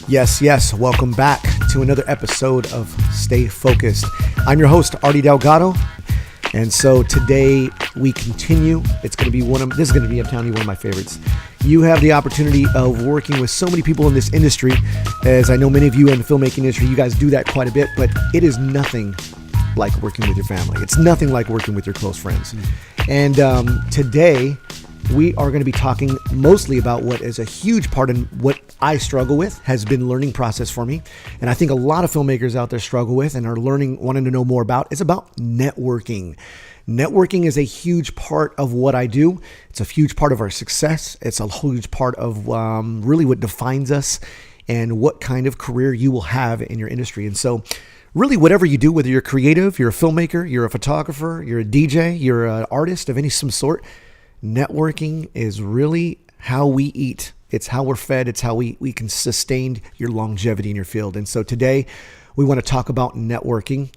Yes, yes. Welcome back to another episode of Stay Focused. I'm your host, Artie Delgado. And so today we continue. This is going to be, I'm telling you, one of my favorites. You have the opportunity of working with so many people in this industry. As I know many of you in the filmmaking industry, you guys do that quite a bit, but it is nothing like working with your family. It's nothing like working with your close friends. And today we are going to be talking mostly about what is a huge part in what I struggle with, has been learning process for me. And I think a lot of filmmakers out there struggle with and are wanting to know more about. It's about networking. Networking is a huge part of what I do. It's a huge part of our success. It's a huge part of really what defines us and what kind of career you will have in your industry. And so really whatever you do, whether you're creative, you're a filmmaker, you're a photographer, you're a DJ, you're an artist of some sort, networking is really how we eat. It's how we're fed. It's how we can sustain your longevity in your field. And so today we want to talk about networking,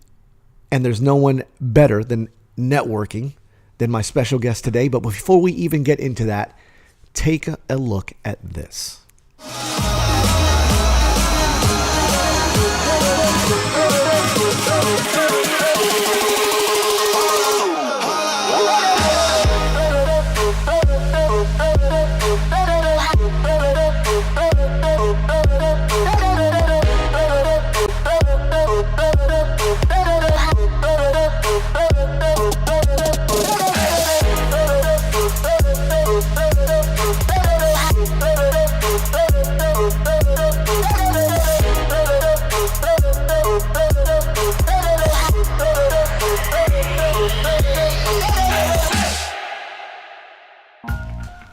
and there's no one better than networking than my special guest today. But before we even get into that, take a look at this.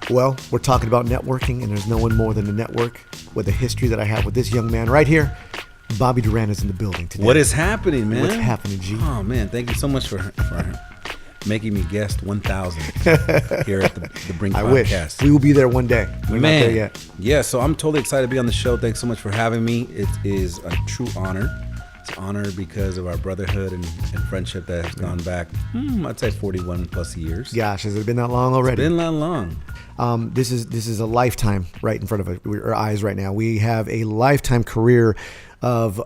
Well, we're talking about networking, and there's no one more than the network with the history that I have with this young man right here. Bobby Duran is in the building today. What is happening, man? What's happening, G? Oh, man, thank you so much for making me guest 1,000 here at the Brink I Podcast. wish. We will be there one day. We're not there yet. Yeah, so I'm totally excited to be on the show. Thanks so much for having me. It is a true honor. It's an honor because of our brotherhood and friendship that has gone back, I'd say 41 plus years. Gosh, has it been that long already? It's been that long. This is a lifetime right in front of our eyes right now. We have a lifetime career of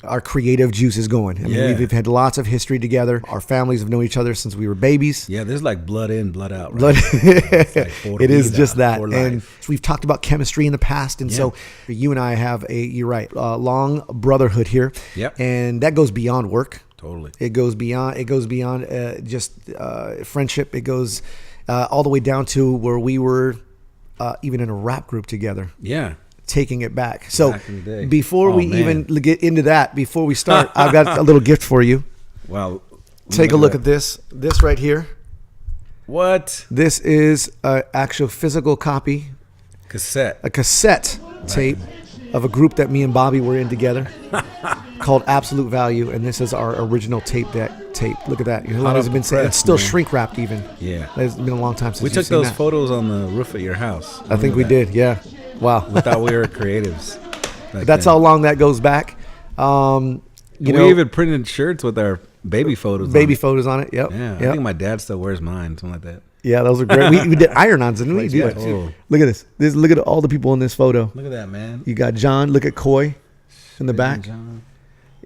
our creative juices going. I mean, we've had lots of history together. Our families have known each other since we were babies. Yeah, there's like blood in, blood out. Right? It is just that. And so we've talked about chemistry in the past. And so you and I have you're right, long brotherhood here. Yep. And that goes beyond work. Totally. It goes beyond just friendship. It goes all the way down to where we were even in a rap group together. Yeah. Taking it back. So back before we even get into that, before we start, I've got a little gift for you. Wow. Take a look at this. This right here. What? This is an actual physical copy. A cassette tape of a group that me and Bobby were in together called Absolute Value. And this is our original tape. Look at that. You know, it's still shrink wrapped even. Yeah. It's been a long time since we took those photos on the roof of your house. I think we did. Yeah. Wow. We thought we were creatives. That's how long that goes back. We even printed shirts with our baby photos on it. Yep. Yeah. I think my dad still wears mine, something like that. Yeah, those are great. We did iron-ons, didn't we? Yeah. Look at this. Look at all the people in this photo. Look at that, man. You got John. Look at Coy in the back. John.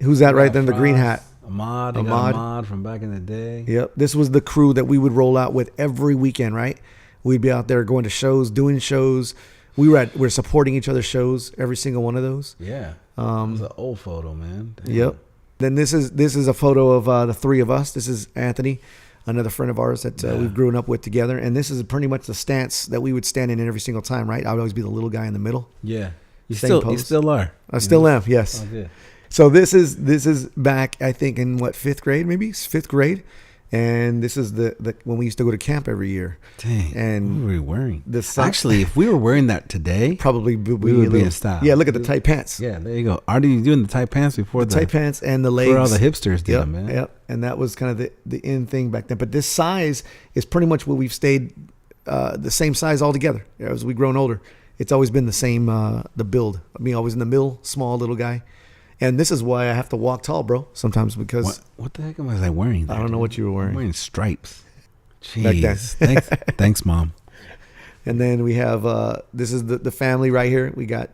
Who's that right there in the green hat? Ahmad from back in the day. Yep. This was the crew that we would roll out with every weekend, right? We'd be out there going to shows, doing shows. We're supporting each other's shows, every single one of those. Yeah. It was an old photo, man. Damn. Yep. Then this is a photo of the three of us. This is Anthony, another friend of ours that we've grown up with together. And this is pretty much the stance that we would stand in every single time, right? I would always be the little guy in the middle. Yeah. You still are. I still am, yes. Oh, good. So this is back, I think, in fifth grade, maybe? Fifth grade. And this is the when we used to go to camp every year. Dang. And what were we wearing? Actually, if we were wearing that today, probably we would be in style. Yeah, look at the tight pants. Yeah, there you go. Are you doing the tight pants before the tight pants and the legs? Before all the hipsters did them, man. Yep. And that was kind of the in thing back then. But this size is pretty much what we've stayed the same size altogether as we've grown older. It's always been the same the build. I mean, always in the middle, small little guy. And this is why I have to walk tall, bro, sometimes because... What the heck was I wearing? I don't know what you were wearing. I'm wearing stripes. Jeez. Thanks, Mom. And then we have this is the family right here. We got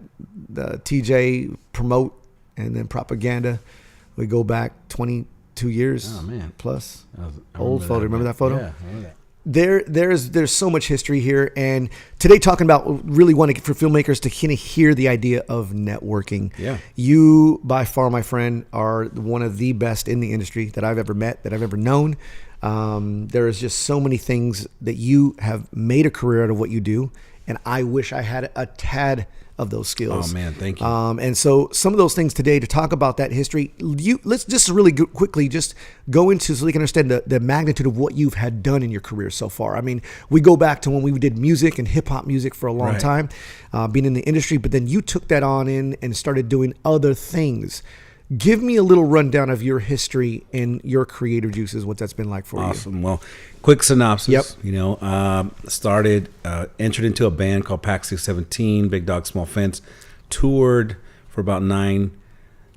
the TJ Promote and then Propaganda. We go back 22 years plus. Old photo. Remember that photo? Yeah, I remember that. There's so much history here, and today talking about really wanting for filmmakers to kind of hear the idea of networking. Yeah, you by far, my friend, are one of the best in the industry that I've ever met, that I've ever known. There is just so many things that you have made a career out of what you do, and I wish I had a tad of those skills. Oh man, thank you. And so some of those things today to talk about that history, let's just really quickly just go into so we can understand the magnitude of what you've had done in your career so far. I mean, we go back to when we did music and hip hop music for a long time, being in the industry, but then you took that on in and started doing other things. Give me a little rundown of your history and your creative juices, what that's been like for you. Awesome. Well, quick synopsis. Yep. You know, entered into a band called Pack 617, Big Dog Small Fence, toured for about nine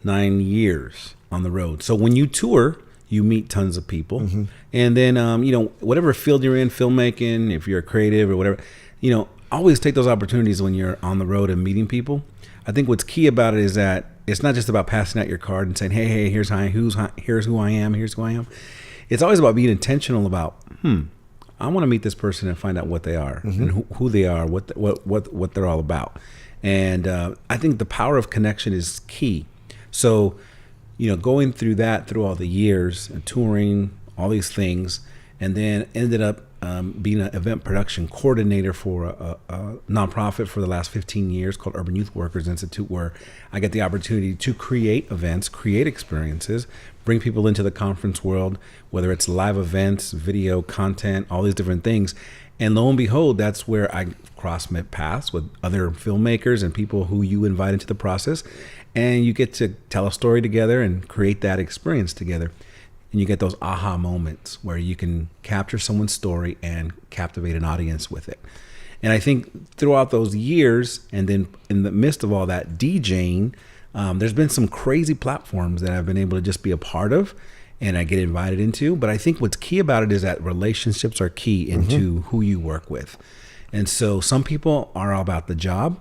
years on the road. So when you tour, you meet tons of people. Mm-hmm. And then, you know, whatever field you're in, filmmaking, if you're a creative or whatever, you know, always take those opportunities when you're on the road and meeting people. I think what's key about it is that it's not just about passing out your card and saying, hey, here's who I am. It's always about being intentional about, I want to meet this person and find out what they are and who they are, what they're all about. And I think the power of connection is key. So, you know, going through that through all the years and touring, all these things, and then ended up being an event production coordinator for a nonprofit for the last 15 years called Urban Youth Workers Institute, where I get the opportunity to create events, create experiences, bring people into the conference world, whether it's live events, video, content, all these different things. And lo and behold, that's where I met paths with other filmmakers and people who you invite into the process. And you get to tell a story together and create that experience together. And you get those aha moments where you can capture someone's story and captivate an audience with it. And I think throughout those years, and then in the midst of all that DJing, there's been some crazy platforms that I've been able to just be a part of and I get invited into. But I think what's key about it is that relationships are key into who you work with. And so some people are all about the job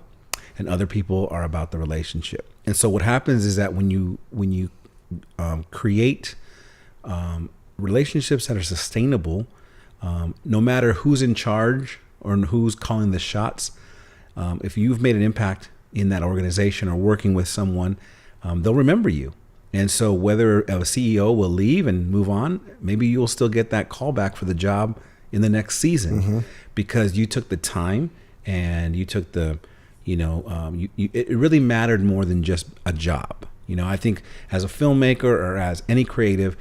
and other people are about the relationship. And so what happens is that when you create relationships that are sustainable, no matter who's in charge or who's calling the shots, if you've made an impact in that organization or working with someone, they'll remember you. And so whether a CEO will leave and move on, maybe you'll still get that call back for the job in the next season because you took the time and you took the, it really mattered more than just a job. You know, I think as a filmmaker or as any creative,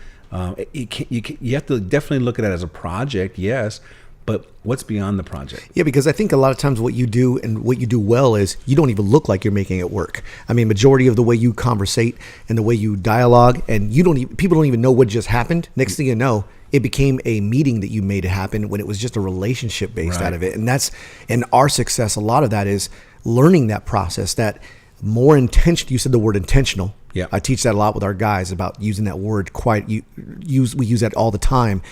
you have to definitely look at it as a project, yes, but what's beyond the project? Yeah, because I think a lot of times what you do and what you do well is you don't even look like you're making it work. I mean, majority of the way you conversate and the way you dialogue, and people don't even know what just happened. Next thing you know, it became a meeting that you made happen when it was just a relationship based out of it. And our success, a lot of that is learning that process, that more intentional. You said the word intentional. Yeah, I teach that a lot with our guys about using that word. We use that all the time.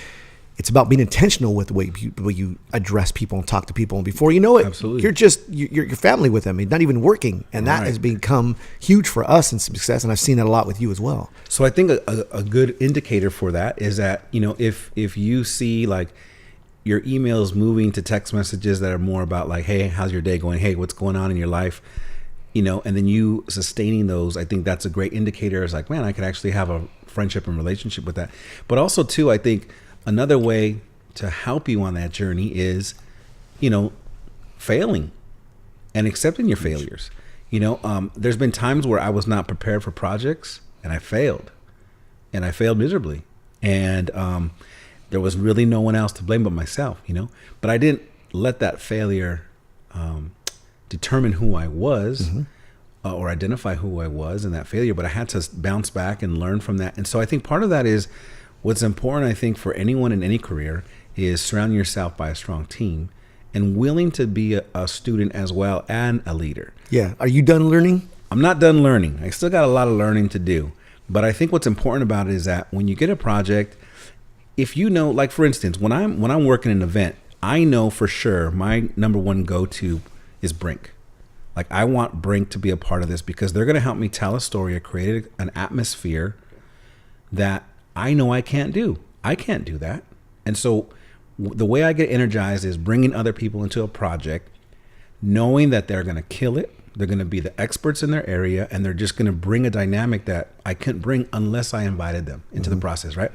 It's about being intentional with the way you address people and talk to people. And before you know it, absolutely, you're family with them. You're not even working, and that has become huge for us in success. And I've seen that a lot with you as well. So I think a good indicator for that is that if you see like your emails moving to text messages that are more about like, hey, how's your day going? Hey, what's going on in your life? And then you sustaining those, I think that's a great indicator. It's like, man, I could actually have a friendship and relationship with that. But also too, I think another way to help you on that journey is, failing and accepting your failures. There's been times where I was not prepared for projects and I failed miserably. And there was really no one else to blame but myself, but I didn't let that failure determine who I was or identify who I was in that failure, but I had to bounce back and learn from that. And so I think part of that is what's important, I think, for anyone in any career is surrounding yourself by a strong team and willing to be a student as well and a leader. Yeah. Are you done learning? I'm not done learning. I still got a lot of learning to do. But I think what's important about it is that when you get a project, if like for instance, when I'm working an event, I know for sure my number one go-to is Brink. Like, I want Brink to be a part of this because they're going to help me tell a story or create an atmosphere that I know I can't do. I can't do that. And so the way I get energized is bringing other people into a project, knowing that they're going to kill it. They're going to be the experts in their area, and they're just going to bring a dynamic that I couldn't bring unless I invited them into the process, right?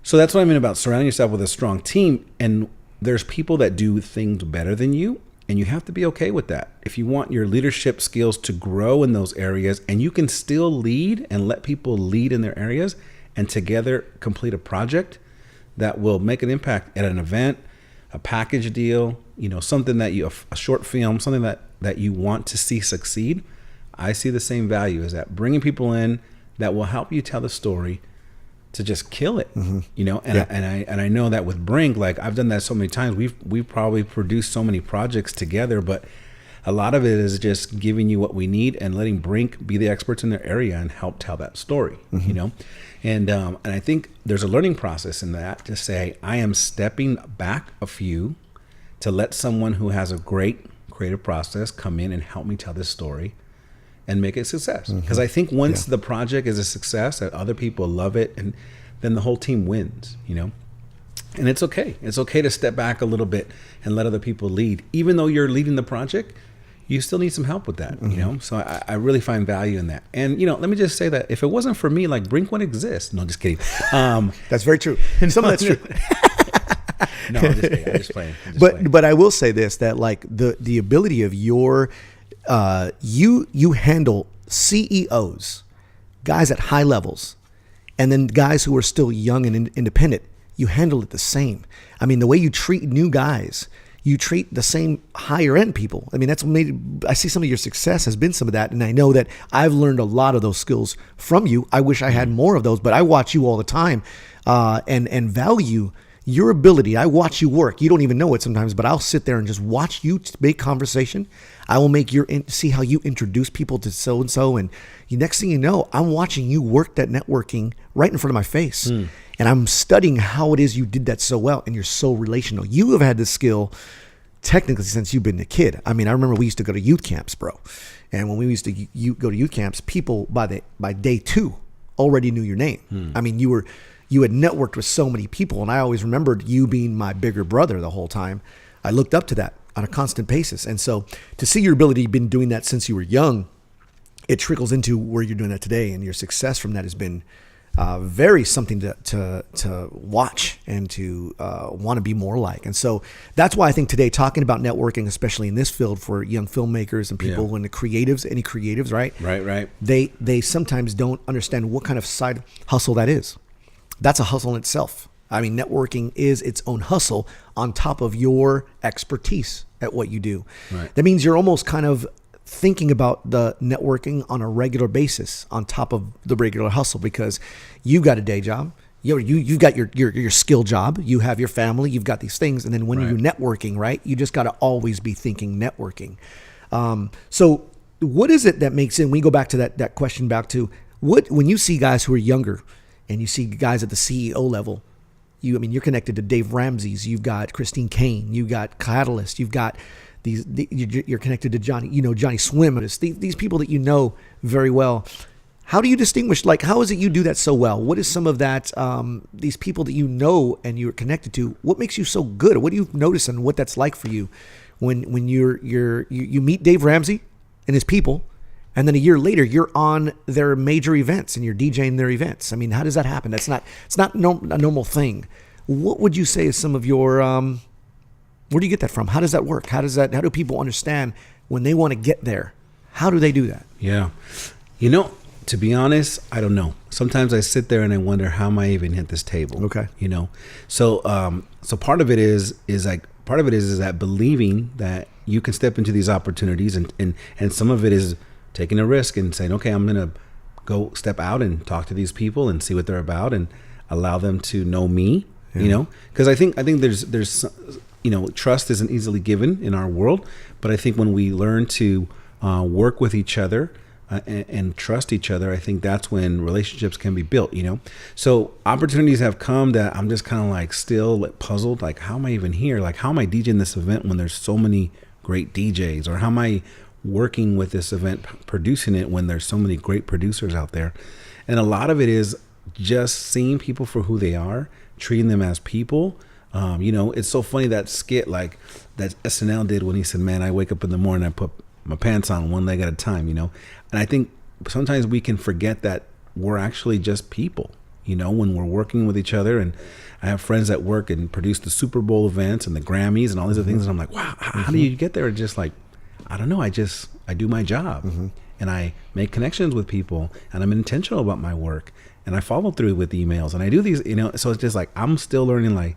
So that's what I mean about surrounding yourself with a strong team. And there's people that do things better than you, and you have to be okay with that. If you want your leadership skills to grow in those areas, and you can still lead and let people lead in their areas and together complete a project that will make an impact at an event, a package deal, something that a short film, something that you want to see succeed. I see the same value as that, bringing people in that will help you tell the story to just kill it, and I know that with Brink, like, I've done that so many times. We've probably produced so many projects together, but a lot of it is just giving you what we need and letting Brink be the experts in their area and help tell that story, and I think there's a learning process in that to say, I am stepping back a few to let someone who has a great creative process come in and help me tell this story and make it a success. Because I think once the project is a success, that other people love it, and then the whole team wins, And it's okay. It's okay to step back a little bit and let other people lead. Even though you're leading the project, you still need some help with that, So I really find value in that. And, let me just say that if it wasn't for me, like, Brink wouldn't exist. No, just kidding. That's very true. Some of that's true. No, I'm just playing. But I will say this, that like the ability of your you handle CEOs, guys at high levels, and then guys who are still young and independent, you handle it the same. I mean, the way you treat new guys, you treat the same higher end people. I mean, I see some of your success has been some of that. And I know that I've learned a lot of those skills from you. I wish I had more of those, but I watch you all the time and value your ability. I watch you work. You don't even know it sometimes, but I'll sit there and just watch you make conversation. I will make see how you introduce people to so-and-so. And next thing you know, I'm watching you work that networking right in front of my face. And I'm studying how it is you did that so well. And you're so relational. You have had this skill technically since you've been a kid. I mean, I remember we used to go to youth camps, bro. And when we used to go to youth camps, people by day 2 already knew your name. I mean, you had networked with so many people. And I always remembered you being my bigger brother the whole time. I looked up to that on a constant basis. And so to see your ability, you've been doing that since you were young, it trickles into where you're doing that today. And your success from that has been very something to watch and to want to be more like. And so that's why I think today, talking about networking, especially in this field for young filmmakers and people and any creatives, right? Right. They sometimes don't understand what kind of side hustle that is. That's a hustle in itself. I mean, networking is its own hustle on top of your expertise at what you do. Right. That means you're almost kind of thinking about the networking on a regular basis on top of the regular hustle, because you've got a day job, you've got your skill job, you have your family, you've got these things, and then when you're networking, right, you just got to always be thinking networking. So what is it that makes it? We go back to that question back to when you see guys who are younger and you see guys at the CEO level, you're connected to Dave Ramsey's, you've got Christine Kane, you've got Catalyst, you've got you're connected to Johnny Swim, these people that you know very well. How do you distinguish? Like, how is it you do that so well? What is some of that? These people that you know and you're connected to. What makes you so good? What do you notice and what that's like for you when you meet Dave Ramsey and his people, and then a year later you're on their major events and you're DJing their events? I mean, how does that happen? It's not a normal thing. What would you say is some of your where do you get that from? How does that work? How do people understand when they want to get there? How do they do that? Yeah. To be honest, I don't know. Sometimes I sit there and I wonder, how am I even hit this table? Okay. So part of it is that believing that you can step into these opportunities, and some of it is taking a risk and saying, okay, I'm going to go step out and talk to these people and see what they're about and allow them to know me, because I think there's trust isn't easily given in our world, but I think when we learn to work with each other, and trust each other, I think that's when relationships can be built, you know? So opportunities have come that I'm just kind of like still like puzzled. Like, how am I even here? Like, how am I DJing this event when there's so many great DJs? Or how am I working with this event, producing it when there's so many great producers out there? And a lot of it is just seeing people for who they are, treating them as people. You know, it's so funny that skit like that SNL did when he said, man, I wake up in the morning, I put my pants on one leg at a time, you know? And I think sometimes we can forget that we're actually just people, you know, when we're working with each other. And I have friends that work and produce the Super Bowl events and the Grammys and all these other things. And I'm like, wow, how do you get there? Just like, I don't know. I do my job and I make connections with people and I'm intentional about my work and I follow through with emails and I do these, you know, so it's just like, I'm still learning like,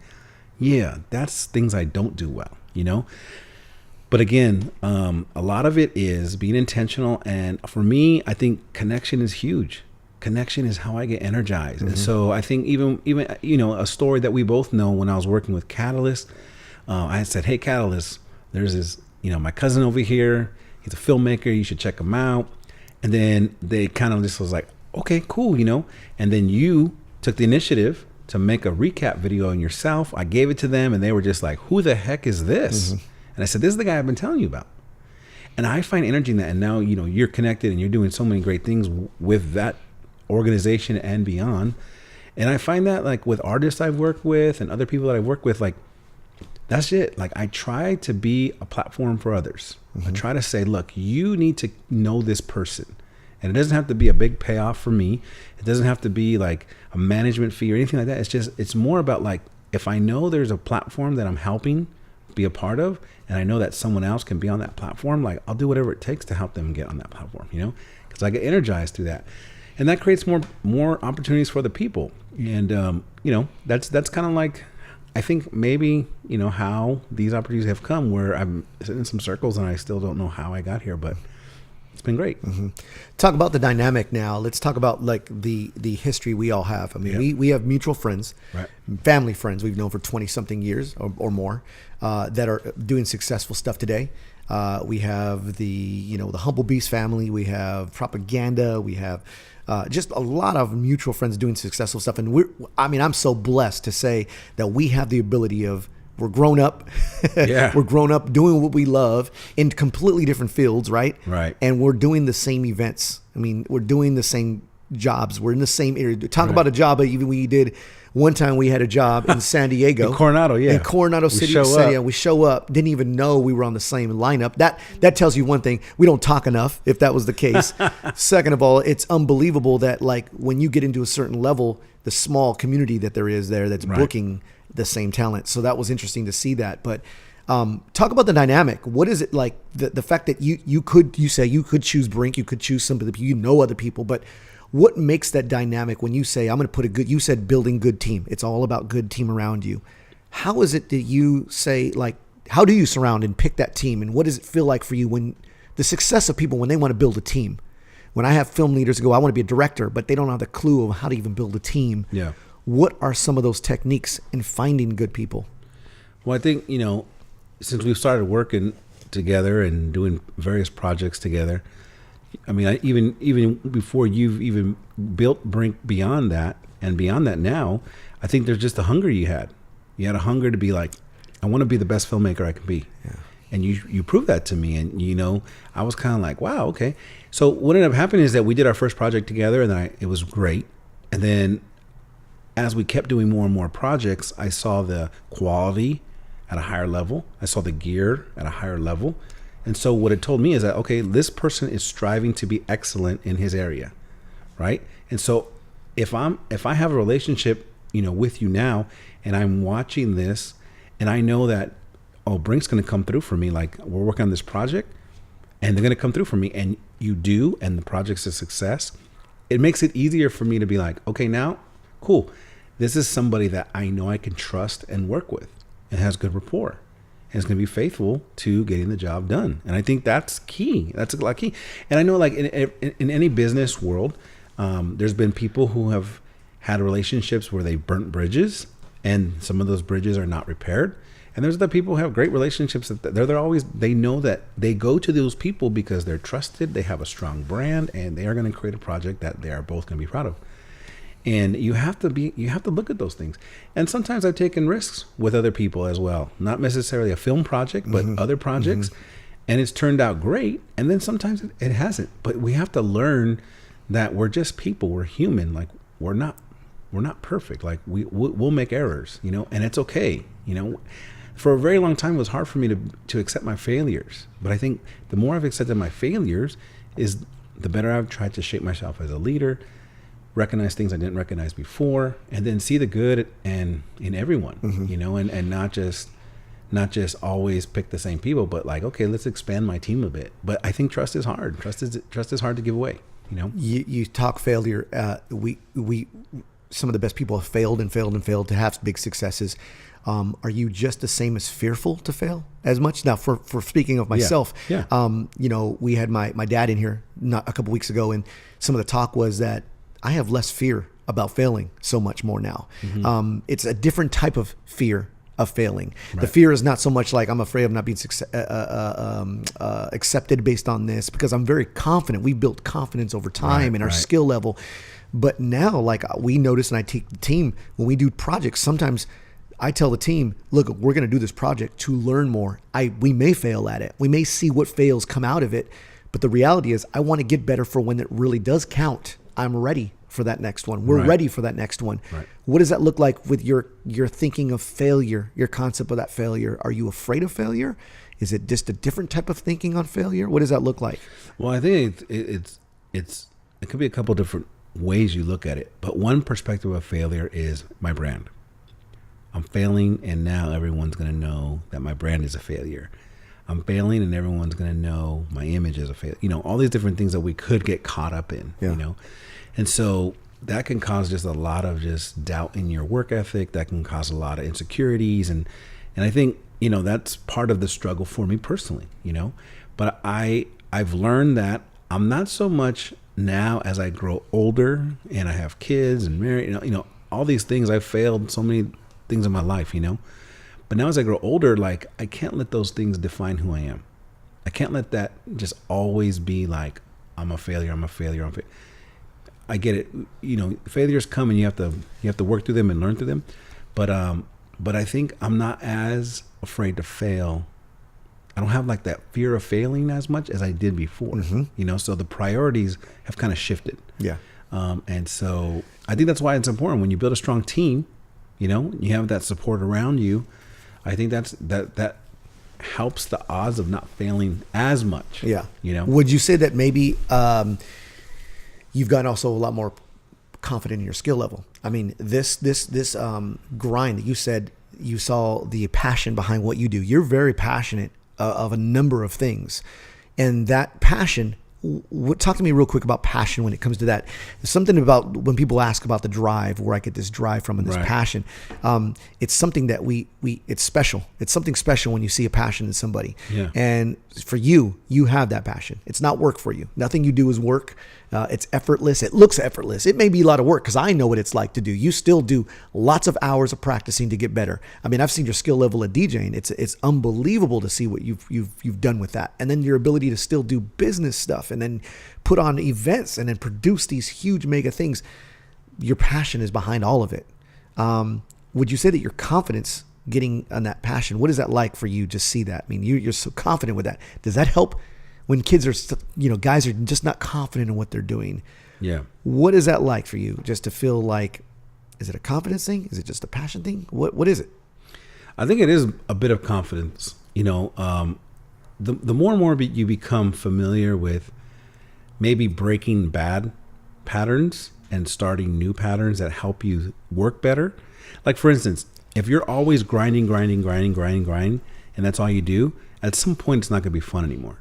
yeah, that's things I don't do well, you know? But again, a lot of it is being intentional. And for me, I think connection is huge. Connection is how I get energized. And so I think even, you know, a story that we both know when I was working with Catalyst, I said, hey, Catalyst, there's this, you know, my cousin over here, he's a filmmaker, you should check him out. And then they kind of just was like, okay, cool, you know? And then you took the initiative to make a recap video on yourself. I gave it to them and they were just like, who the heck is this? And I said, this is the guy I've been telling you about. And I find energy in that. And now, you know, you're connected and you're doing so many great things with that organization and beyond. And I find that like with artists I've worked with and other people that I've worked with, like, that's it. Like I try to be a platform for others. I try to say, look, you need to know this person. And it doesn't have to be a big payoff for me. It doesn't have to be like a management fee or anything like that. It's more about like, if I know there's a platform that I'm helping be a part of, and I know that someone else can be on that platform, like I'll do whatever it takes to help them get on that platform, you know, because I get energized through that. And that creates more opportunities for the people. And, you know, that's kind of like, I think maybe, you know, how these opportunities have come where I'm sitting in some circles and I still don't know how I got here, but it's been great. Talk about the dynamic now. Let's talk about like the history we all have. I mean, we have mutual friends, right, family friends we've known for 20 something years or more that are doing successful stuff today. We have the Humble Beast family. We have Propaganda. We have just a lot of mutual friends doing successful stuff. And I'm so blessed to say that we have the ability of, we're grown up. Yeah. We're grown up doing what we love in completely different fields, right? Right. And we're doing the same events. I mean, we're doing the same jobs. We're in the same area. Talk about a job. Even we did one time, we had a job in San Diego, in Coronado, yeah, in Coronado City, San Diego. We show up, didn't even know we were on the same lineup. That tells you one thing: we don't talk enough. If that was the case. Second of all, it's unbelievable that like when you get into a certain level, the small community that there is there that's booking the same talent. So that was interesting to see that. But talk about the dynamic. What is it like? The fact that you could choose Brink, you could choose some of the other people, but what makes that dynamic when you say, I'm going to put you said building good team. It's all about good team around you. How is it that you say, like, how do you surround and pick that team? And what does it feel like for you when the success of people, when they want to build a team? When I have film leaders go, I want to be a director, but they don't have the clue of how to even build a team. Yeah. What are some of those techniques in finding good people? Well, I think, you know, since we've started working together and doing various projects together, I mean, even before you've even built Brink beyond that and beyond that now, I think there's just a hunger you had. You had a hunger to be like, I want to be the best filmmaker I can be. Yeah. And you proved that to me. And, you know, I was kind of like, wow, okay. So what ended up happening is that we did our first project together and it was great. And then as we kept doing more and more projects, I saw the quality at a higher level. I saw the gear at a higher level. And so what it told me is that, okay, this person is striving to be excellent in his area, right? And so if I have a relationship, you know, with you now, and I'm watching this, and I know that, oh, Brink's going to come through for me. Like, we're working on this project, and they're going to come through for me, and you do, and the project's a success. It makes it easier for me to be like, okay, now, cool. This is somebody that I know I can trust and work with, and has good rapport. And is going to be faithful to getting the job done. And I think that's key. That's a lot key. And I know, like in any business world, there's been people who have had relationships where they burnt bridges, and some of those bridges are not repaired. And there's other people who have great relationships that they're always, they know that they go to those people because they're trusted, they have a strong brand, and they are going to create a project that they are both going to be proud of. And you have to look at those things. And sometimes I've taken risks with other people as well. Not necessarily a film project, but other projects. And it's turned out great. And then sometimes it hasn't. But we have to learn that we're just people. We're human. Like we're not perfect. Like we'll make errors, you know, and it's okay. You know, for a very long time, it was hard for me to accept my failures. But I think the more I've accepted my failures is the better I've tried to shape myself as a leader, recognize things I didn't recognize before, and then see the good in everyone, you know, and not just always pick the same people, but like, okay, let's expand my team a bit. But I think trust is hard. Trust is hard to give away, you know. You talk failure. We some of the best people have failed and failed and failed to have big successes. Are you just the same as fearful to fail as much? Now, for speaking of myself, Yeah. You know, we had my dad in here not a couple weeks ago, and some of the talk was that I have less fear about failing so much more now. It's a different type of fear of failing. Right. The fear is not so much like I'm afraid of not being accepted based on this, because I'm very confident. We built confidence over time in our skill level. But now, like we notice, and I take the team, when we do projects, sometimes I tell the team, look, we're going to do this project to learn more. We may fail at it. We may see what fails come out of it. But the reality is I want to get better for when it really does count. I'm ready for that next one. We're ready for that next one. Right. What does that look like with your thinking of failure, your concept of that failure? Are you afraid of failure? Is it just a different type of thinking on failure? What does that look like? Well, I think it could be a couple different ways you look at it. But one perspective of failure is my brand. I'm failing, and now everyone's going to know that my brand is a failure. I'm failing, and everyone's going to know my image is a failure. You know, all these different things that we could get caught up in, you know. And so that can cause just a lot of just doubt in your work ethic. That can cause a lot of insecurities. And I think, you know, that's part of the struggle for me personally, you know. But I've learned that I'm not so much now as I grow older and I have kids and married, you know, all these things. I've failed so many things in my life, you know. But now as I grow older, like I can't let those things define who I am. I can't let that just always be like, I'm a failure. I get it. You know, failures come and you have to work through them and learn through them. But I think I'm not as afraid to fail. I don't have like that fear of failing as much as I did before, you know, so the priorities have kind of shifted. Yeah. And so I think that's why it's important when you build a strong team, you know, you have that support around you. I think that helps the odds of not failing as much. Yeah. You know, would you say that maybe, you've gotten also a lot more confident in your skill level? I mean, this grind that you said you saw the passion behind what you do. You're very passionate of a number of things, and that passion. Talk to me real quick about passion when it comes to that. There's something about when people ask about the drive, where I get this drive from and this passion. It's something that it's special. It's something special when you see a passion in somebody. Yeah. And for you have that passion. It's not work for you. Nothing you do is work. It's effortless. It looks effortless. It may be a lot of work because I know what it's like to do. You still do lots of hours of practicing to get better. I mean, I've seen your skill level at DJing. It's unbelievable to see what you've done with that. And then your ability to still do business stuff and then put on events and then produce these huge mega things. Your passion is behind all of it. Would you say that your confidence getting on that passion, what is that like for you to see that? I mean, you're so confident with that. Does that help when kids are, you know, guys are just not confident in what they're doing? Yeah. What is that like for you, just to feel like, is it a confidence thing? Is it just a passion thing? What is it? I think it is a bit of confidence. You know, the more and more you become familiar with maybe breaking bad patterns and starting new patterns that help you work better. Like, for instance, if you're always grinding, and that's all you do, at some point it's not going to be fun anymore.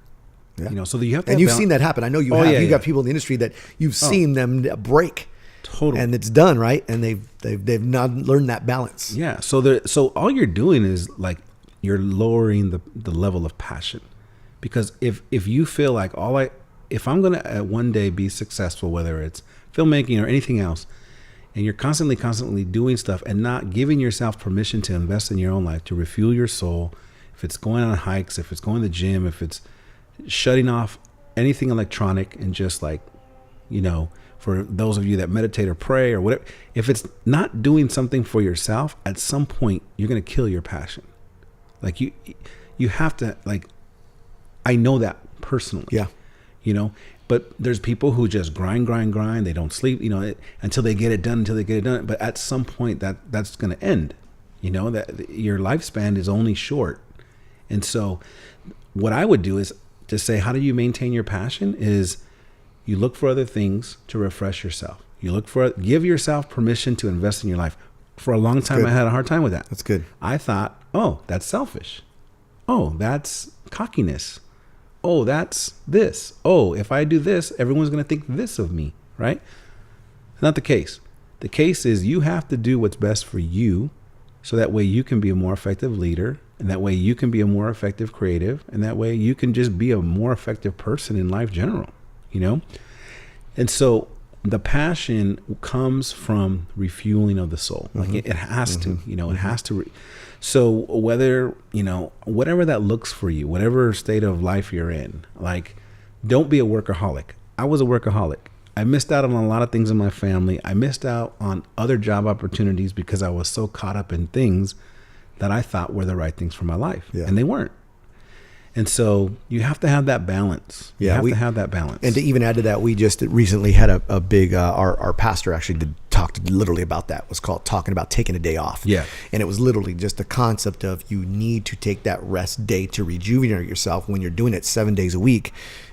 Yeah. You know, so you have to. And you've seen that happen. I know you have. Yeah, got people in the industry that you've seen them break. Totally. And it's done, right? And they've not learned that balance. Yeah. So all you're doing is like you're lowering the level of passion, because if you feel like if I'm gonna one day be successful, whether it's filmmaking or anything else, and you're constantly doing stuff and not giving yourself permission to invest in your own life, to refuel your soul, if it's going on hikes, if it's going to the gym, if it's shutting off anything electronic and just like, for those of you that meditate or pray or whatever, if it's not doing something for yourself, at some point you're going to kill your passion. Like you have to, like, I know that personally. Yeah. But there's people who just grind. They don't sleep, until they get it done. But at some point that's going to end, that your lifespan is only short. And so what I would do is to say, how do you maintain your passion is you look for other things to refresh yourself. Give yourself permission to invest in your life. For a long time, I had a hard time with that. That's good. I thought, oh, that's selfish. Oh, that's cockiness. Oh, that's this. Oh, if I do this, everyone's going to think this of me, right? Not the case. The case is you have to do what's best for you, so that way you can be a more effective leader, and that way you can be a more effective creative, and that way you can just be a more effective person in life general, And so the passion comes from refueling of the soul. Like it has to, it has to. So whether, whatever that looks for you, whatever state of life you're in, like, don't be a workaholic. I was a workaholic. I missed out on a lot of things in my family. I missed out on other job opportunities because I was so caught up in things that I thought were the right things for my life. Yeah. And they weren't. And so you have to have that balance. You have to have that balance. And to even add to that, we just recently had a big, our pastor actually talked literally about that. It was called Talking About Taking a Day Off. Yeah. And it was literally just the concept of you need to take that rest day to rejuvenate yourself. When you're doing it 7 days a week,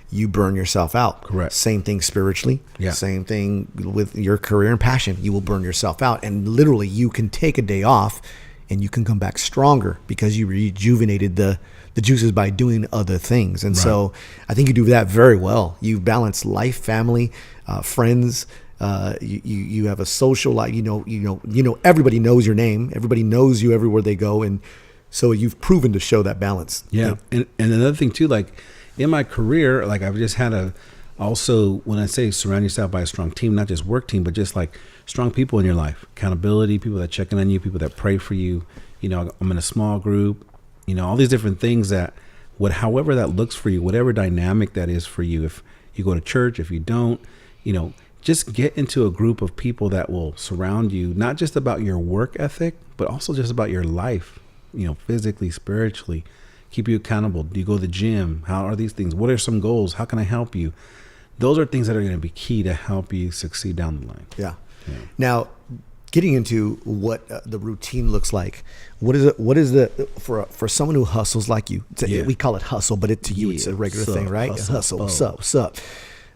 you burn yourself out. Correct. Same thing spiritually. Yeah. Same thing with your career and passion. You will burn yourself out. And literally you can take a day off and you can come back stronger because you rejuvenated the juices by doing other things. And so I think you do that very well. You balance life, family, friends. You have a social life. Everybody knows your name. Everybody knows you everywhere they go. And so you've proven to show that balance. Yeah. And another thing too, like in my career, like I've just had also, when I say surround yourself by a strong team, not just work team, but just like strong people in your life, accountability, people that check in on you, people that pray for you. I'm in a small group, all these different things that however that looks for you, whatever dynamic that is for you. If you go to church, if you don't, just get into a group of people that will surround you, not just about your work ethic, but also just about your life, physically, spiritually, keep you accountable. Do you go to the gym? How are these things? What are some goals? How can I help you? Those are things that are going to be key to help you succeed down the line. Yeah. Now, getting into what the routine looks like, what is the for someone who hustles like you? We call it hustle, but to you it's a regular thing, right? Hustle. What's up?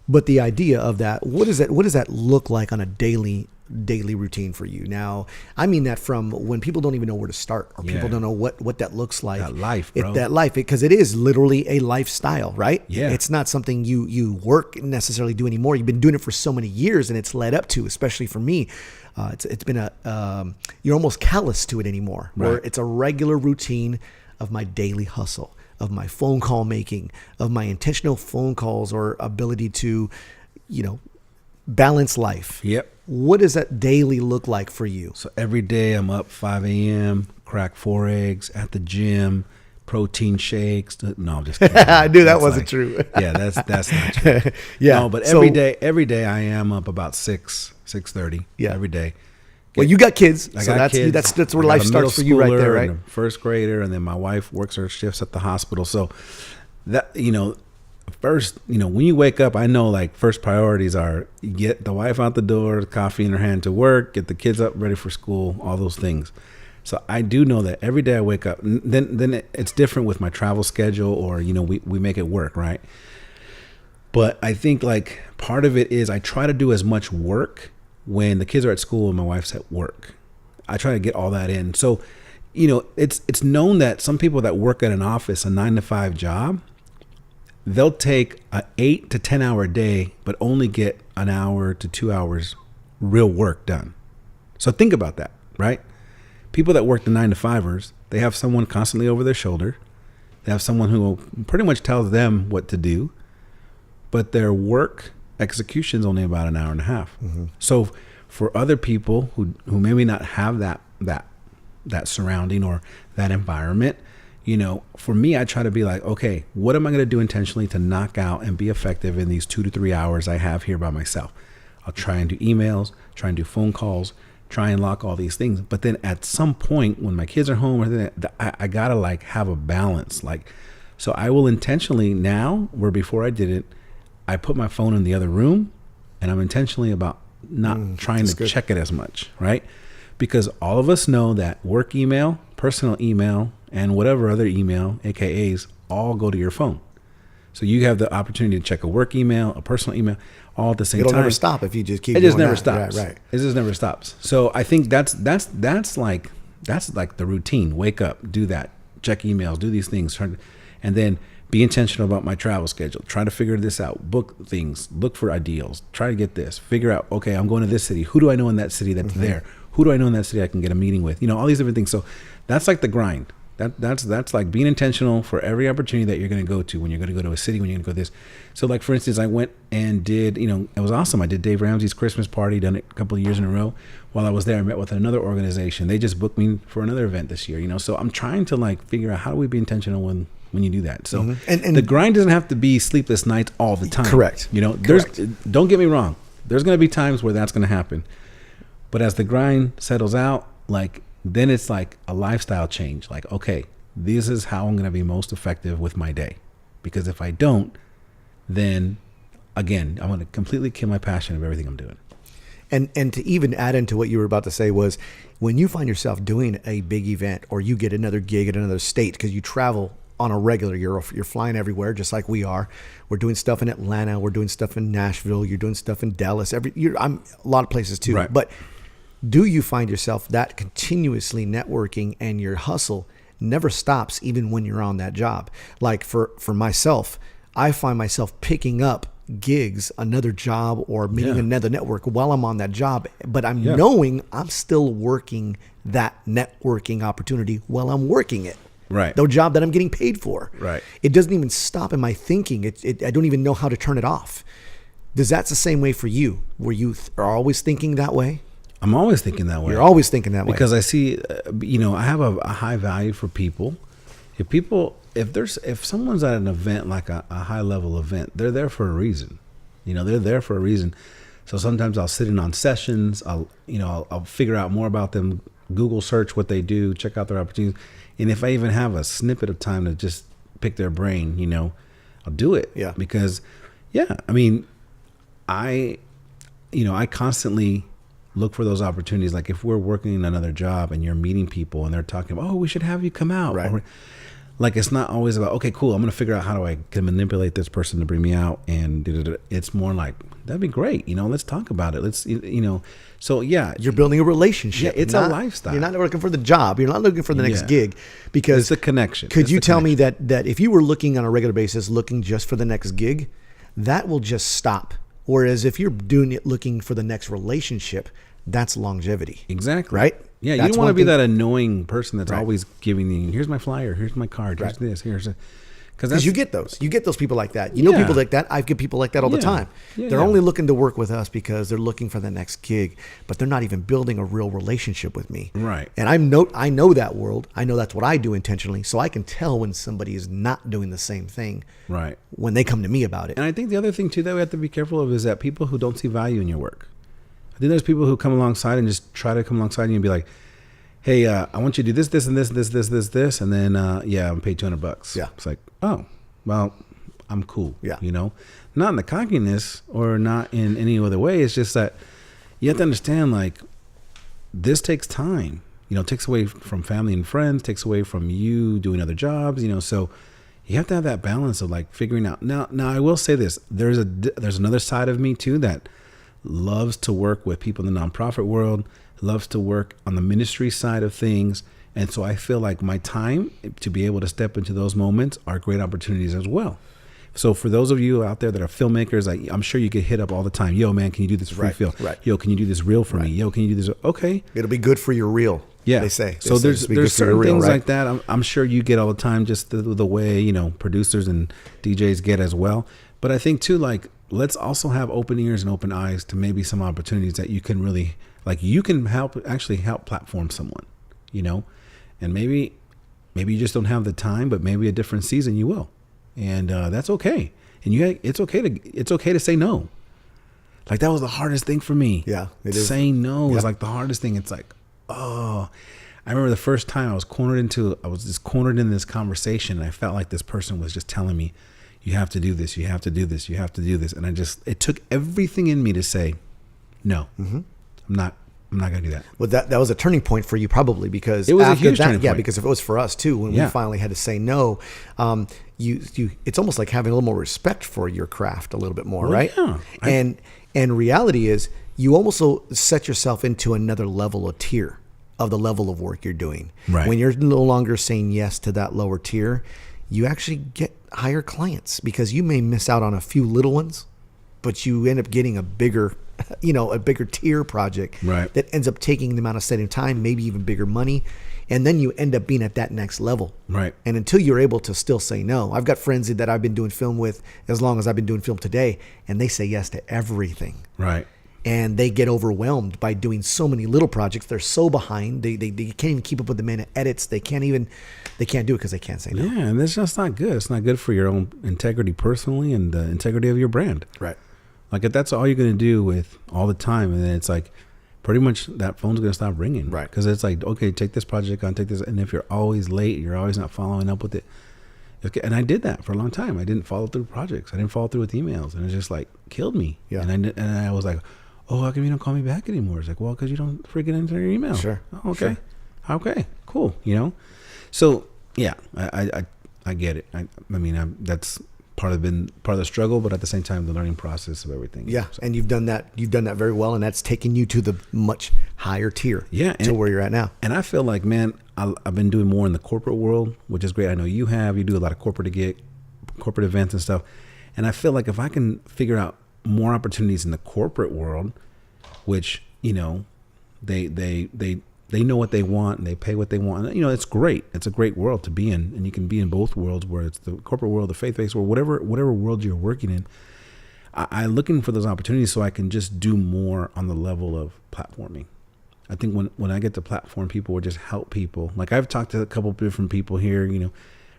But the idea of that, what does that look like on a daily routine for you? Now, I mean that from when people don't even know where to start, or people don't know what that looks like. That life, bro. Because it is literally a lifestyle, right? Yeah. It's not something you work necessarily do anymore. You've been doing it for so many years, and it's led up to, especially for me, it's been you're almost callous to it anymore. Right. Where it's a regular routine of my daily hustle, of my phone call making, of my intentional phone calls, or ability to, balance life. Yep. What does that daily look like for you? So every day I'm up 5 a.m., crack 4 eggs at the gym, protein shakes. No, I'm just kidding. I knew that wasn't true. Yeah, that's not true. Yeah. No, but every day I am up about 6:30. Yeah. Every day. Well, you got kids. I got kids. That's where life starts for you right there, right? And a first grader, and then my wife works her shifts at the hospital. So that, first, when you wake up, I know like first priorities are get the wife out the door, coffee in her hand to work, get the kids up ready for school, all those things. So I do know that every day I wake up, then it's different with my travel schedule, or, we make it work, right? But I think like part of it is I try to do as much work when the kids are at school and my wife's at work. I try to get all that in. So, it's known that some people that work at an office, a 9-to-5 job, they'll take an 8 to 10 hour day, but only get an hour to 2 hours real work done. So think about that, right? People that work the 9-to-5ers, they have someone constantly over their shoulder. They have someone who pretty much tells them what to do, but their work execution is only about an hour and a half. Mm-hmm. So for other people who maybe not have that surrounding or that environment, you know, for me, I try to be like, okay, what am I going to do intentionally to knock out and be effective in these 2 to 3 hours I have here by myself? I'll try and do emails, try and do phone calls, try and lock all these things. But then at some point when my kids are home, I got to like have a balance. Like, so I will intentionally now, where before I did it, I put my phone in the other room and I'm intentionally about not trying to check it as much, right? Because all of us know that work email, personal email, and whatever other email, AKAs, all go to your phone. So you have the opportunity to check a work email, a personal email, all at the same time. It'll never stop if you just keep. It just doing never that. stops. Right. It just never stops. So I think that's like the routine. Wake up, do that, check emails, do these things, and then be intentional about my travel schedule. Try to figure this out. Book things. Look for ideals. Try to get this. Figure out. Okay, I'm going to this city. Who do I know in that city that's there? Who do I know in that city I can get a meeting with? You know, all these different things. So that's like the grind. That's like being intentional for every opportunity that you're going to go to, when you're going to go to a city, when you're going to go this. So like, for instance, I went and did, you know, it was awesome. I did Dave Ramsey's Christmas party, done it a couple of years in a row. While I was there, I met with another organization. They just booked me for another event this year, you know. So I'm trying to like figure out how do we be intentional when you do that. So and the grind doesn't have to be sleepless nights all the time. Correct. You know, don't get me wrong. There's going to be times where that's going to happen. But as the grind settles out, like, then it's like a lifestyle change. Like, okay, this is how I'm going to be most effective with my day. Because if I don't, then again, I'm going to completely kill my passion of everything I'm doing. And to even add into what you were about to say was, when you find yourself doing a big event or you get another gig in another state, because you travel on a regular, you're flying everywhere just like we are. We're doing stuff in Atlanta. We're doing stuff in Nashville. You're doing stuff in Dallas. I'm a lot of places too. Right. But do you find yourself that continuously networking and your hustle never stops even when you're on that job? Like for myself, I find myself picking up gigs, another job, or meeting another network while I'm on that job. But I'm knowing I'm still working that networking opportunity while I'm working it. Right. The job that I'm getting paid for. Right. It doesn't even stop in my thinking. I don't even know how to turn it off. Does that's the same way for you? Where you are always thinking that way? I'm always thinking that way. You're always thinking that way. Because I see, you know, I have a high value for people. If someone's at an event, like a high level event, they're there for a reason. You know, they're there for a reason. So sometimes I'll sit in on sessions. I'll figure out more about them, Google search what they do, check out their opportunities. And if I even have a snippet of time to just pick their brain, you know, I'll do it. Yeah. Because, I mean, I constantly look for those opportunities. Like if we're working another job and you're meeting people and they're talking about, oh, we should have you come out. Right. Or, like, it's not always about, okay, cool, I'm going to figure out how I can manipulate this person to bring me out. And it's more like, that'd be great. You know, let's talk about it. Let's, you know, so you're building a relationship. Yeah, it's a lifestyle. You're not looking for the job. You're not looking for the next gig, because it's a connection. Could you tell me that if you were looking on a regular basis, looking just for the next gig, that will just stop. Whereas if you're doing it looking for the next relationship, that's longevity. Exactly. Right? Yeah, you don't want to be that annoying person that's always giving the, here's my flyer, here's my card, here's this, here's a... Because you get those. You get those people like that. You know people like that. I get people like that all the time. They're only looking to work with us because they're looking for the next gig, but they're not even building a real relationship with me. Right. And I know that world. I know that's what I do intentionally. So I can tell when somebody is not doing the same thing. Right. When they come to me about it. And I think the other thing too that we have to be careful of is that people who don't see value in your work. I think there's people who come alongside and just try to come alongside you and be like, hey, I want you to do this, and this. And then, I'm paid $200. Yeah. It's like, oh, well, I'm cool. Yeah. You know, not in the cockiness or not in any other way. It's just that you have to understand, like, this takes time. You know, it takes away from family and friends, takes away from you doing other jobs, you know, so you have to have that balance of like figuring out. Now I will say this, there's another side of me too that loves to work with people in the nonprofit world, loves to work on the ministry side of things. And so I feel like my time to be able to step into those moments are great opportunities as well. So for those of you out there that are filmmakers, I'm sure you get hit up all the time. Yo, man, can you do this free film? Right. Yo, can you do this reel for me? Yo, can you do this? Okay. It'll be good for your reel. Yeah. They say. So there's certain things like that. I'm sure you get all the time, just the way, you know, producers and DJs get as well. But I think too, like, let's also have open ears and open eyes to maybe some opportunities that you can really, like, you can help platform someone, and maybe you just don't have the time, but maybe a different season you will. And that's okay. And it's okay to say no. Like, that was the hardest thing for me. Yeah, it is. Saying no is like the hardest thing. It's like, oh, I remember the first time I was just cornered in this conversation, and I felt like this person was just telling me, you have to do this, you have to do this, you have to do this. And it took everything in me to say, no, I'm not going to do that. Well, that was a turning point for you, probably, because it was after a huge that, turning point. because if it was for us too, when we finally had to say no, it's almost like having a little more respect for your craft a little bit more, right? Yeah. And reality is, you also set yourself into another level of tier of the level of work you're doing. Right. When you're no longer saying yes to that lower tier, you actually get higher clients, because you may miss out on a few little ones, but you end up getting a bigger tier project, right, that ends up taking the amount of setting time, maybe even bigger money. And then you end up being at that next level. Right. And until you're able to still say no, I've got friends that I've been doing film with as long as I've been doing film today, and they say yes to everything. Right. And they get overwhelmed by doing so many little projects. They're so behind. They can't even keep up with the minute edits. They can't do it because they can't say no. Yeah, and that's just not good. It's not good for your own integrity personally and the integrity of your brand. Right. Like, if that's all you're going to do with all the time, and then it's like, pretty much that phone's going to stop ringing. Right. Because it's like, okay, take this project on, take this. And if you're always late, you're always not following up with it. And I did that for a long time. I didn't follow through projects. I didn't follow through with emails. And it just like killed me. Yeah. And I was like, oh, how come you don't call me back anymore? It's like, well, because you don't freaking enter your email. Sure. Oh, okay. Sure. Okay, cool. So yeah, I get it. I mean, that's part of the struggle, but at the same time, the learning process of everything. Yeah. So. And you've done that very well. And that's taken you to the much higher tier. Yeah. To where you're at now. And I feel like, man, I've been doing more in the corporate world, which is great. I know you do a lot of corporate events and stuff. And I feel like if I can figure out more opportunities in the corporate world, which, they know what they want and they pay what they want. It's great. It's a great world to be in, and you can be in both worlds, where it's the corporate world, the faith-based world, whatever world you're working in. I'm looking for those opportunities so I can just do more on the level of platforming. I think when I get to platform people or just help people, like I've talked to a couple of different people here,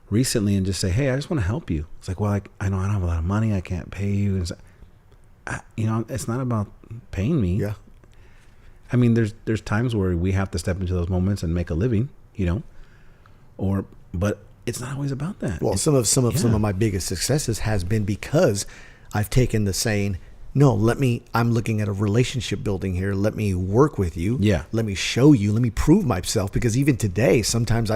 recently, and just say, hey, I just want to help you. It's like, well, I know I don't have a lot of money. I can't pay you. And it's not about paying me. Yeah. I mean, there's times where we have to step into those moments and make a living, but it's not always about that. Well, some of my biggest successes has been because I've taken the saying, no, I'm looking at a relationship building here. Let me work with you. Yeah. Let me show you. Let me prove myself. Because even today, sometimes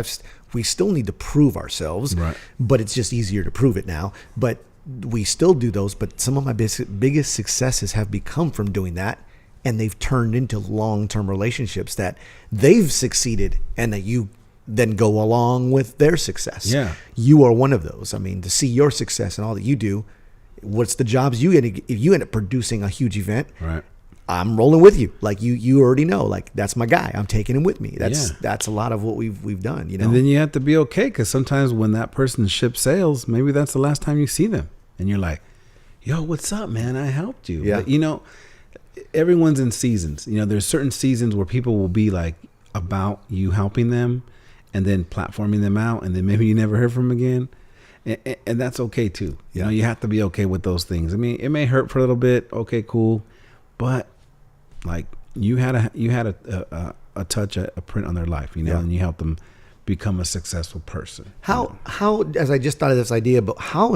we still need to prove ourselves, right, but it's just easier to prove it now. But we still do those. But some of my biggest successes have become from doing that. And they've turned into long-term relationships that they've succeeded, and that you then go along with their success. Yeah. You are one of those. I mean, to see your success and all that you do, what's the jobs you get? If you end up producing a huge event, right, I'm rolling with you. Like you already know, like, that's my guy. I'm taking him with me. That's a lot of what we've done, And then you have to be okay, because sometimes when that person ships sales, maybe that's the last time you see them, and you're like, yo, what's up, man? I helped you. Yeah. But, everyone's in seasons. There's certain seasons where people will be like about you helping them and then platforming them out, and then maybe you never hear from them again. And that's okay too. Yeah. You have to be okay with those things. I mean, it may hurt for a little bit. Okay, cool. But like you had a touch, a print on their life, Yeah. and you helped them become a successful person. How as I just thought of this idea, but how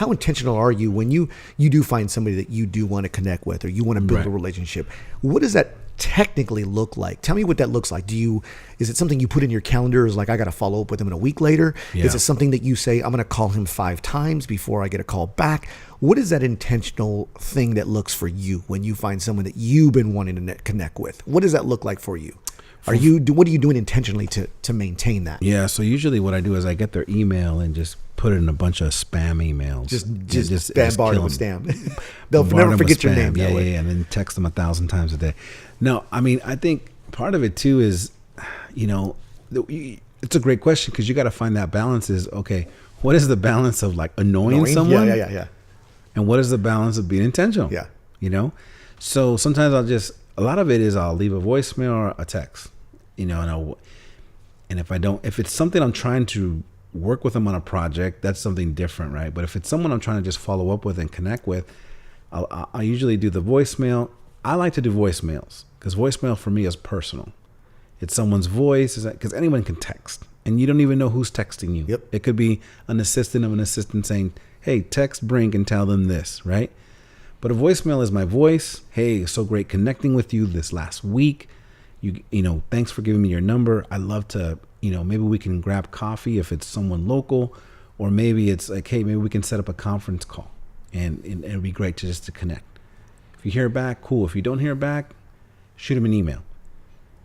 intentional are you when you do find somebody that you do want to connect with, or you want to build Right. a relationship? What does that technically look like? Tell me what that looks like. Is it something you put in your calendar as like, I got to follow up with him in a week later? Yeah. Is it something that you say, I'm going to call him 5 times before I get a call back? What is that intentional thing that looks for you when you find someone that you've been wanting to connect with? What does that look like for you? What are you doing intentionally to maintain that? Yeah. So usually what I do is I get their email and just put it in a bunch of spam emails. Just bombard them with spam. They'll never forget your name. Yeah, and then text them 1,000 times a day. No, I mean, I think part of it too is, it's a great question, because you got to find that balance. Is okay. What is the balance of like annoying someone? Yeah. And what is the balance of being intentional? Yeah. You know? So sometimes a lot of it is I'll leave a voicemail or a text, you know, and if it's something I'm trying to work with them on a project, that's something different, right? But if it's someone I'm trying to just follow up with and connect with, I usually do the voicemail. I like to do voicemails because voicemail for me is personal. It's someone's voice, because anyone can text and you don't even know who's texting you. Yep. It could be an assistant of an assistant saying, hey, text Brink and tell them this, right? But a voicemail is my voice. Hey, so great connecting with you this last week. You know, thanks for giving me your number. I love to, you know, maybe we can grab coffee if it's someone local, or maybe it's like, hey, maybe we can set up a conference call and it'll be great to connect. If you hear back, cool. If you don't hear back, shoot them an email.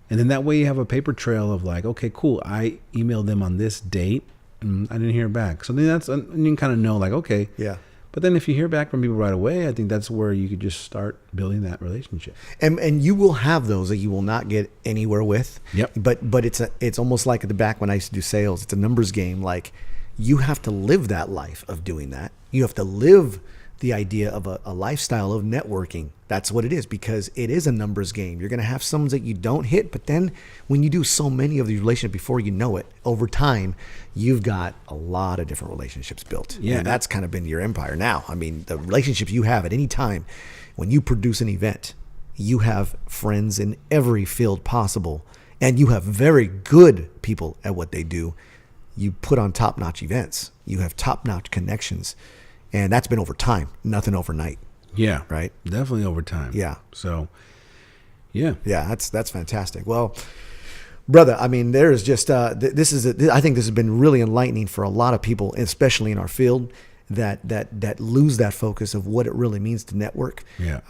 And then that way you have a paper trail of like, okay, cool. I emailed them on this date and I didn't hear back. So then and you can kind of know like, okay. Yeah. But then if you hear back from people right away, I think that's where you could just start building that relationship. And you will have those that you will not get anywhere with. Yep. But it's almost like at the back when I used to do sales, it's a numbers game. Like you have to live that life of doing that. You have to live the idea of a lifestyle of networking. That's what it is, because it is a numbers game. You're going to have some that you don't hit, but then when you do so many of these relationships, before you know it, over time, you've got a lot of different relationships built. Yeah. And that's kind of been your empire now. I mean, the relationships you have at any time, when you produce an event, you have friends in every field possible, and you have very good people at what they do. You put on top-notch events. You have top-notch connections. And that's been over time, nothing overnight. Yeah. Right. Definitely over time. Yeah. So, yeah. Yeah, that's fantastic. Well, brother, I mean, there is just, I think this has been really enlightening for a lot of people, especially in our field, that lose that focus of what it really means to network. Yeah.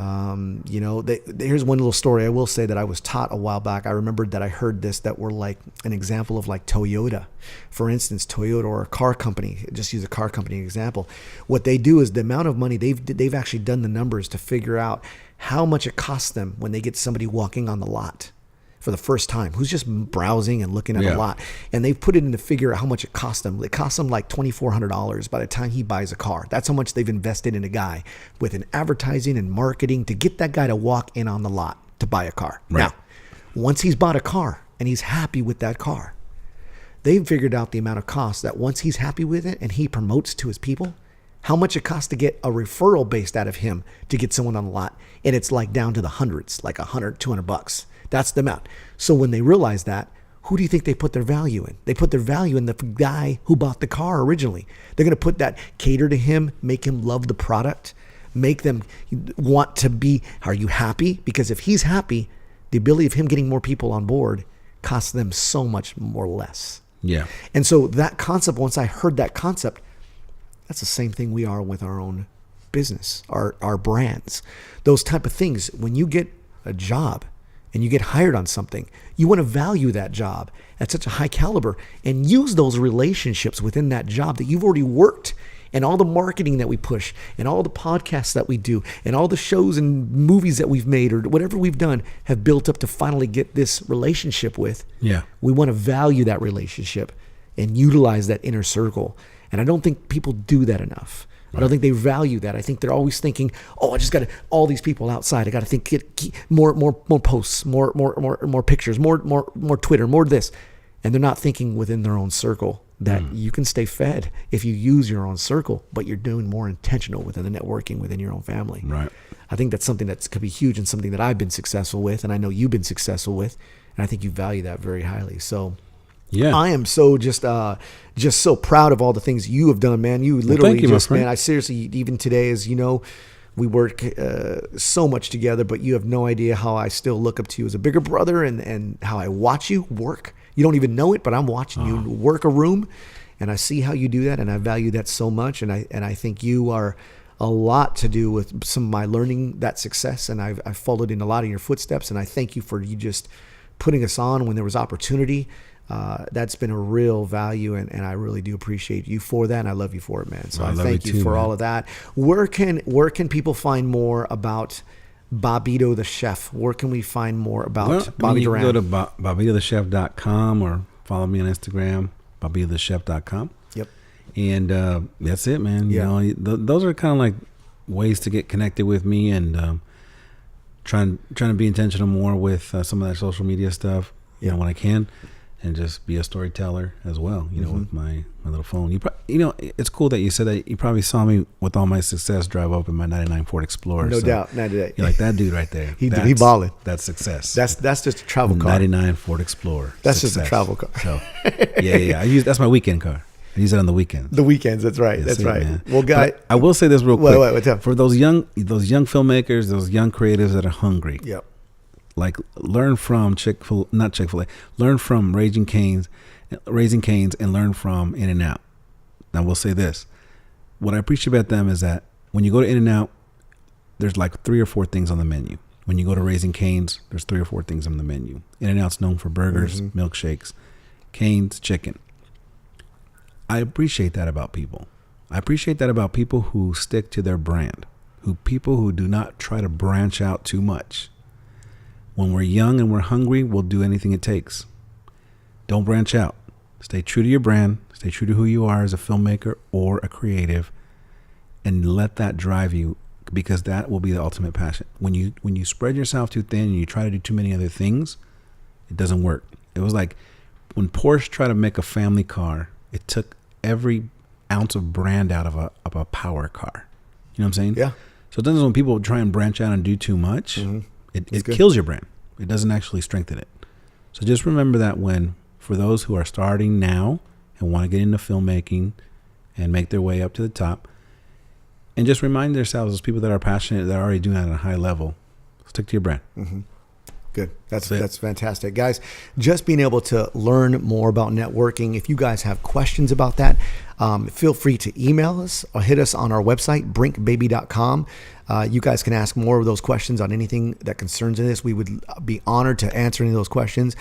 You know, here's one little story I will say that I was taught a while back. I remembered that I heard this, that were like an example of like Toyota. For instance, Toyota or a car company, just use a car company example. What they do is the amount of money they've actually done the numbers to figure out how much it costs them when they get somebody walking on the lot for the first time, who's just browsing and looking at a lot. And they've put it in to figure out how much it costs them. It costs them like $2,400 by the time he buys a car. That's how much they've invested in a guy with an advertising and marketing to get that guy to walk in on the lot to buy a car. Right. Now, once he's bought a car and he's happy with that car, they've figured out the amount of cost that once he's happy with it and he promotes to his people, how much it costs to get a referral based out of him to get someone on the lot. And it's like down to the hundreds, like $100, $200. That's the amount. So when they realize that, who do you think they put their value in? They put their value in the guy who bought the car originally. They're going to put that, cater to him, make him love the product, make them want to be, are you happy? Because if he's happy, the ability of him getting more people on board costs them so much more less. Yeah. And so that concept, once I heard that concept, that's the same thing we are with our own business, our brands, those type of things. When you get a job and you get hired on something, you want to value that job at such a high caliber and use those relationships within that job that you've already worked, and all the marketing that we push and all the podcasts that we do and all the shows and movies that we've made or whatever we've done have built up to finally get this relationship with. Yeah. We want to value that relationship and utilize that inner circle. And I don't think people do that enough. I don't think they value that. I think they're always thinking, "Oh, I just got all these people outside. I got to think more posts, more pictures, more Twitter, more this," and they're not thinking within their own circle that you can stay fed if you use your own circle, but you're doing more intentional within the networking within your own family. Right. I think that's something that could be huge and something that I've been successful with, and I know you've been successful with, and I think you value that very highly. So. Yeah, I am so just so proud of all the things you have done, man. You literally man, I seriously, even today, as you know, we work so much together, but you have no idea how I still look up to you as a bigger brother and how I watch you work. You don't even know it, but I'm watching you work a room, and I see how you do that, and I value that so much. And I think you are a lot to do with some of my learning that success, and I've followed in a lot of your footsteps, and I thank you for you just putting us on when there was opportunity. That's been a real value, and I really do appreciate you for that, and I love you for it, man. So I thank you for all of that. Where can people find more about Bobbito the Chef? Where can we find more about Bobby Duran? You can go to bobbitothechef.com or follow me on Instagram, bobbitothechef.com. Yep. And that's it, man. Yeah. You know, those are kind of like ways to get connected with me, and trying to be intentional more with some of that social media stuff, you know, when I can, and just be a storyteller as well, you know, with my little phone. You know, it's cool that you said that. You probably saw me with all my success drive up in my 99 Ford Explorer. No doubt. You're like that dude right there. he balling. That's success. That's just a travel car. 99 Ford Explorer. That's success. just a travel car. So, yeah. That's my weekend car. I use it on the weekends. The weekends, that's right. That's right. Man. Well, guy, I will say this real quick. Wait, for those young filmmakers, those young creatives that are hungry. Yep. Like, learn from not Chick-fil-A. Learn from Raising Cane's, and learn from In-N-Out. Now, we'll say this. What I appreciate about them is that when you go to In-N-Out, there's like 3 or 4 things on the menu. When you go to Raising Cane's, there's 3 or 4 things on the menu. In-N-Out's known for burgers, milkshakes. Cane's, chicken. I appreciate that about people. I appreciate that about people who stick to their brand, people who do not try to branch out too much. When we're young and we're hungry, we'll do anything it takes. Don't branch out. Stay true to your brand. Stay true to who you are as a filmmaker or a creative, and let that drive you, because that will be the ultimate passion. When you spread yourself too thin and you try to do too many other things, it doesn't work. It was like when Porsche tried to make a family car, it took every ounce of brand out of a power car. You know what I'm saying? Yeah. So sometimes when people try and branch out and do too much, it kills your brand. It doesn't actually strengthen it. So just remember that for those who are starting now and want to get into filmmaking and make their way up to the top, and just remind themselves, as people that are passionate, that are already doing that at a high level, stick to your brand. Good. That's fantastic. Guys, just being able to learn more about networking. If you guys have questions about that, feel free to email us or hit us on our website, brinkbaby.com. You guys can ask more of those questions on anything that concerns this. We would be honored to answer any of those questions.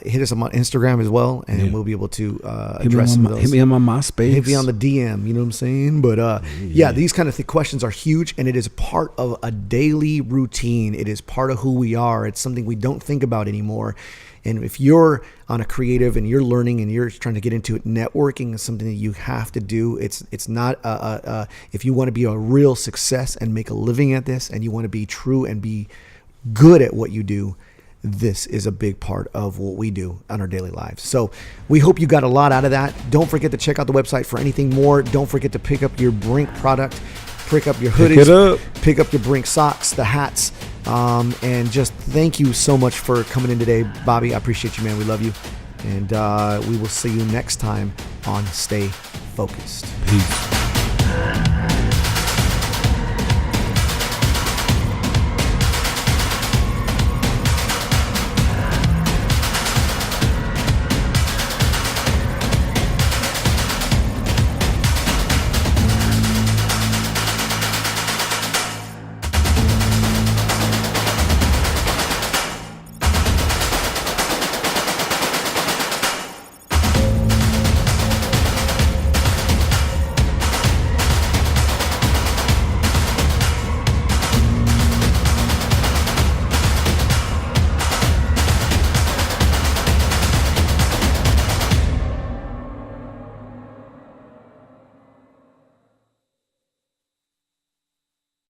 Hit us on Instagram as well, and we'll be able to address some of those. Hit me on my MySpace. Hit me on the DM, you know what I'm saying? But these kind of questions are huge, and it is part of a daily routine. It is part of who we are. It's something we don't think about anymore. And if you're on a creative and you're learning and you're trying to get into it, networking is something that you have to do. It's not if you want to be a real success and make a living at this, and you want to be true and be good at what you do, this is a big part of what we do on our daily lives. So we hope you got a lot out of that. Don't forget to check out the website for anything more. Don't forget to pick up your Brink product, pick up your hoodies, pick up your Brink socks, the hats. And just thank you so much for coming in today, Bobby. I appreciate you, man. We love you. And we will see you next time on Stay Focused. Peace.